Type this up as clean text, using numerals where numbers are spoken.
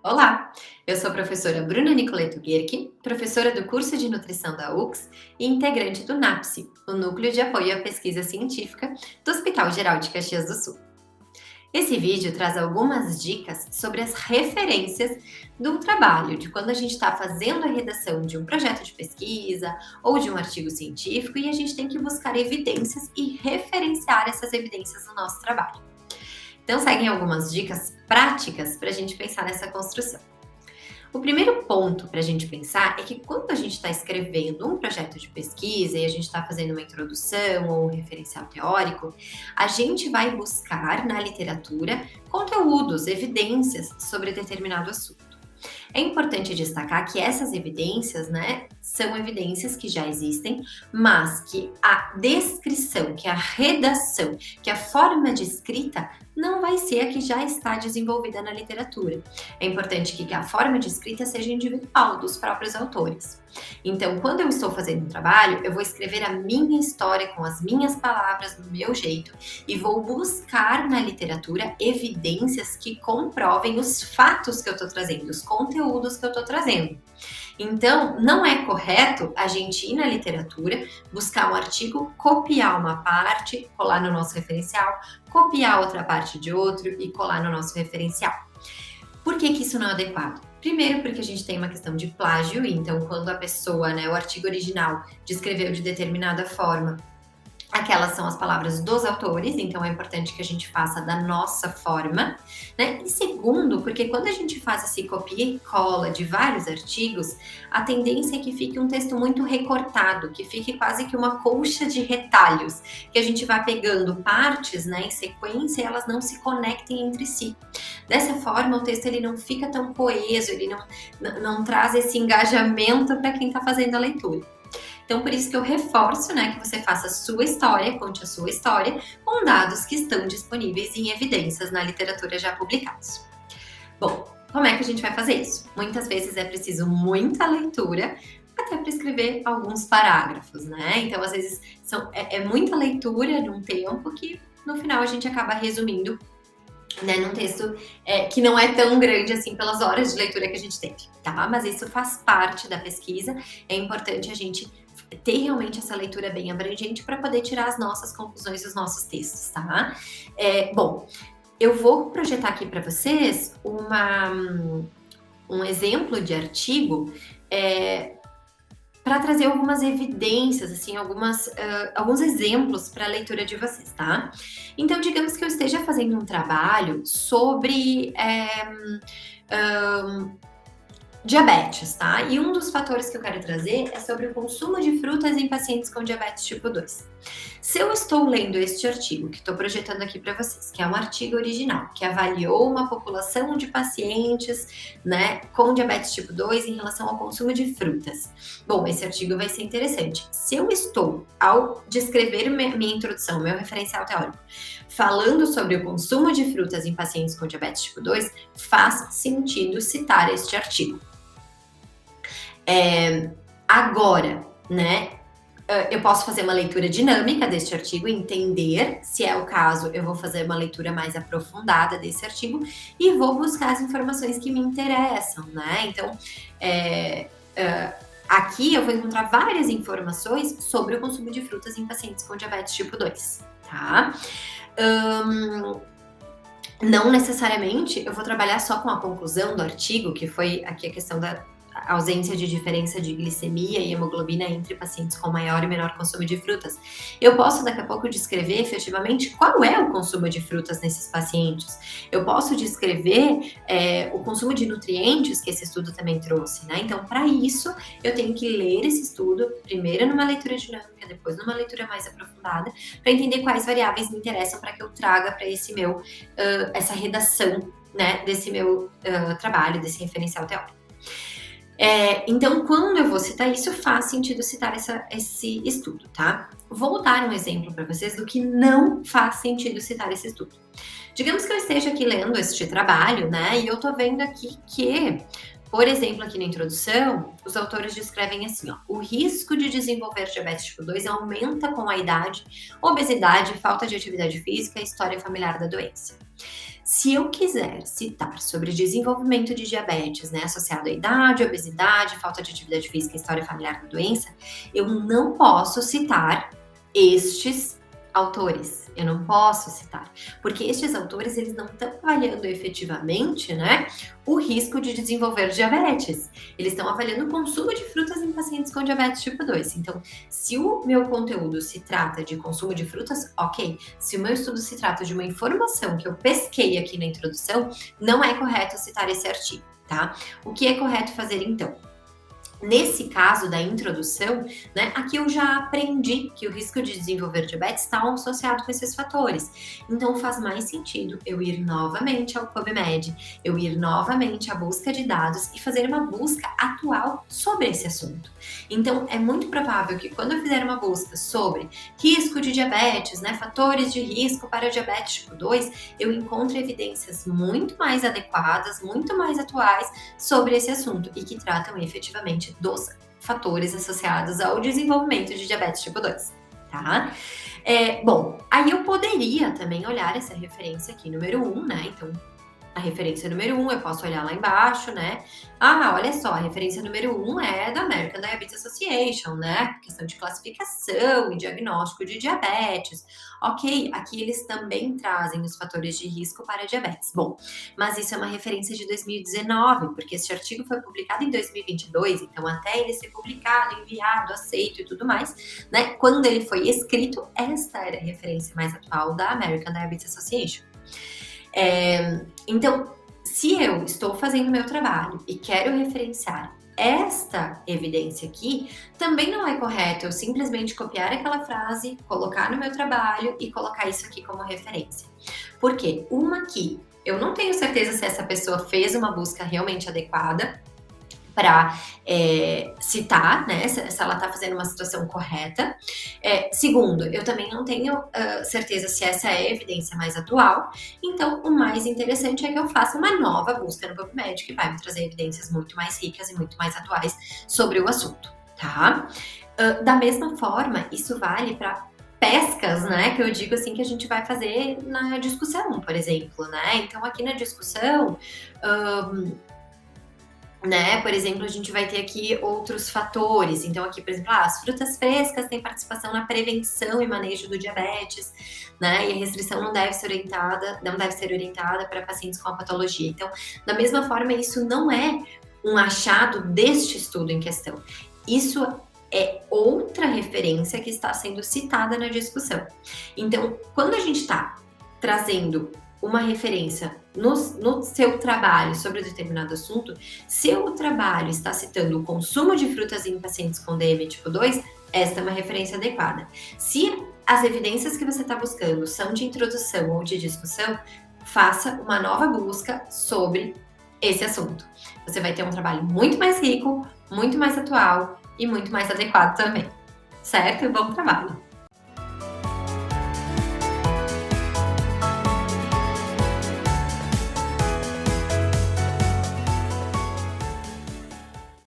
Olá, eu sou a professora Bruna Nicoleto Guerque, professora do curso de nutrição da UX e integrante do NAPSE, o Núcleo de Apoio à Pesquisa Científica do Hospital Geral de Caxias do Sul. Esse vídeo traz algumas dicas sobre as referências do trabalho, de quando a gente está fazendo a redação de um projeto de pesquisa ou de um artigo científico e a gente tem que buscar evidências e referenciar essas evidências no nosso trabalho. Então, seguem algumas dicas práticas para a gente pensar nessa construção. O primeiro ponto para a gente pensar é que quando a gente está escrevendo um projeto de pesquisa e a gente está fazendo uma introdução ou um referencial teórico, a gente vai buscar na literatura conteúdos, evidências sobre determinado assunto. É importante destacar que essas evidências, são evidências que já existem, mas que a descrição, que a redação, que a forma de escrita não vai ser a que já está desenvolvida na literatura. É importante que a forma de escrita seja individual dos próprios autores. Então, quando eu estou fazendo um trabalho, eu vou escrever a minha história com as minhas palavras, do meu jeito, e vou buscar na literatura evidências que comprovem os fatos que eu estou trazendo, os conteúdos que eu estou trazendo. Então, não é correto a gente ir na literatura, buscar um artigo, copiar uma parte, colar no nosso referencial, copiar outra parte de outro e colar no nosso referencial. Por que isso não é adequado? Primeiro, porque a gente tem uma questão de plágio, então quando a pessoa, o artigo original, descreveu de determinada forma, aquelas são as palavras dos autores, então é importante que a gente faça da nossa forma, E segundo, porque quando a gente faz esse copia e cola de vários artigos, a tendência é que fique um texto muito recortado, que fique quase que uma colcha de retalhos, que a gente vai pegando partes, em sequência e elas não se conectem entre si. Dessa forma, o texto ele não fica tão coeso, ele não traz esse engajamento para quem está fazendo a leitura. Então, por isso que eu reforço, que você faça a sua história, conte a sua história, com dados que estão disponíveis em evidências na literatura já publicados. Bom, como é que a gente vai fazer isso? Muitas vezes é preciso muita leitura, até para escrever alguns parágrafos, Então, às vezes, é muita leitura num tempo que, no final, a gente acaba resumindo num texto que não é tão grande assim pelas horas de leitura que a gente teve, tá? Mas isso faz parte da pesquisa, é importante a gente ter realmente essa leitura bem abrangente para poder tirar as nossas conclusões dos nossos textos, tá? Bom, eu vou projetar aqui para vocês um exemplo de artigo para trazer algumas evidências, assim, alguns exemplos para a leitura de vocês, tá? Então, digamos que eu esteja fazendo um trabalho sobre diabetes, tá? E um dos fatores que eu quero trazer é sobre o consumo de frutas em pacientes com diabetes tipo 2. Se eu estou lendo este artigo, que estou projetando aqui para vocês, que é um artigo original, que avaliou uma população de pacientes, com diabetes tipo 2 em relação ao consumo de frutas. Bom, esse artigo vai ser interessante. Se eu estou, ao descrever minha introdução, meu referencial teórico, falando sobre o consumo de frutas em pacientes com diabetes tipo 2, faz sentido citar este artigo. Agora, eu posso fazer uma leitura dinâmica deste artigo, entender, se é o caso, eu vou fazer uma leitura mais aprofundada desse artigo e vou buscar as informações que me interessam, Então, aqui eu vou encontrar várias informações sobre o consumo de frutas em pacientes com diabetes tipo 2, tá? Não necessariamente eu vou trabalhar só com a conclusão do artigo, que foi aqui a questão da ausência de diferença de glicemia e hemoglobina entre pacientes com maior e menor consumo de frutas. Eu posso daqui a pouco descrever efetivamente qual é o consumo de frutas nesses pacientes. Eu posso descrever o consumo de nutrientes que esse estudo também trouxe, Então, para isso, eu tenho que ler esse estudo, primeiro numa leitura dinâmica, depois numa leitura mais aprofundada, para entender quais variáveis me interessam para que eu traga para essa redação, desse meu trabalho, desse referencial teórico. Então, quando eu vou citar isso, faz sentido citar esse estudo, tá? Vou dar um exemplo para vocês do que não faz sentido citar esse estudo. Digamos que eu esteja aqui lendo este trabalho, e eu tô vendo aqui que, por exemplo, aqui na introdução, os autores descrevem assim, o risco de desenvolver diabetes tipo 2 aumenta com a idade, obesidade, falta de atividade física e história familiar da doença. Se eu quiser citar sobre desenvolvimento de diabetes, né, associado à idade, obesidade, falta de atividade física e história familiar da doença, eu não posso citar estes autores. Eu não posso citar, porque estes autores eles não estão avaliando efetivamente, né, o risco de desenvolver diabetes. Eles estão avaliando o consumo de frutas em pacientes com diabetes tipo 2. Então, se o meu conteúdo se trata de consumo de frutas, ok. Se o meu estudo se trata de uma informação que eu pesquei aqui na introdução, não é correto citar esse artigo, tá? O que é correto fazer então? Nesse caso da introdução, né, aqui eu já aprendi que o risco de desenvolver diabetes está associado com esses fatores. Então faz mais sentido eu ir novamente ao PubMed, eu ir novamente à busca de dados e fazer uma busca atual sobre esse assunto. Então é muito provável que quando eu fizer uma busca sobre risco de diabetes, né, fatores de risco para diabetes tipo 2, eu encontre evidências muito mais adequadas, muito mais atuais sobre esse assunto e que tratam efetivamente dos fatores associados ao desenvolvimento de diabetes tipo 2, tá? Bom, aí eu poderia também olhar essa referência aqui, número 1, né? Então, a referência número 1, eu posso olhar lá embaixo, né? Ah, olha só, a referência número 1 é da American Diabetes Association, né? Questão de classificação e diagnóstico de diabetes. Ok, aqui eles também trazem os fatores de risco para diabetes. Bom, mas isso é uma referência de 2019, porque esse artigo foi publicado em 2022, então até ele ser publicado, enviado, aceito e tudo mais, né? Quando ele foi escrito, esta era a referência mais atual da American Diabetes Association. Então, se eu estou fazendo meu trabalho e quero referenciar esta evidência aqui, também não é correto eu simplesmente copiar aquela frase, colocar no meu trabalho e colocar isso aqui como referência. Por quê? Uma aqui, eu não tenho certeza se essa pessoa fez uma busca realmente adequada para citar, né, se ela está fazendo uma situação correta. Segundo, eu também não tenho certeza se essa é a evidência mais atual, então o mais interessante é que eu faça uma nova busca no PubMed, que vai me trazer evidências muito mais ricas e muito mais atuais sobre o assunto, tá? Da mesma forma, isso vale para pescas, né, que eu digo assim que a gente vai fazer na discussão, por exemplo, né? Então aqui na discussão, né? Por exemplo, a gente vai ter aqui outros fatores. Então, aqui, por exemplo, as frutas frescas têm participação na prevenção e manejo do diabetes, né? E a restrição não deve ser orientada para pacientes com a patologia. Então, da mesma forma, isso não é um achado deste estudo em questão. Isso é outra referência que está sendo citada na discussão. Então, quando a gente está trazendo uma referência no seu trabalho sobre determinado assunto, seu trabalho está citando o consumo de frutas em pacientes com DM tipo 2, esta é uma referência adequada. Se as evidências que você está buscando são de introdução ou de discussão, faça uma nova busca sobre esse assunto. Você vai ter um trabalho muito mais rico, muito mais atual e muito mais adequado também. Certo? Bom trabalho!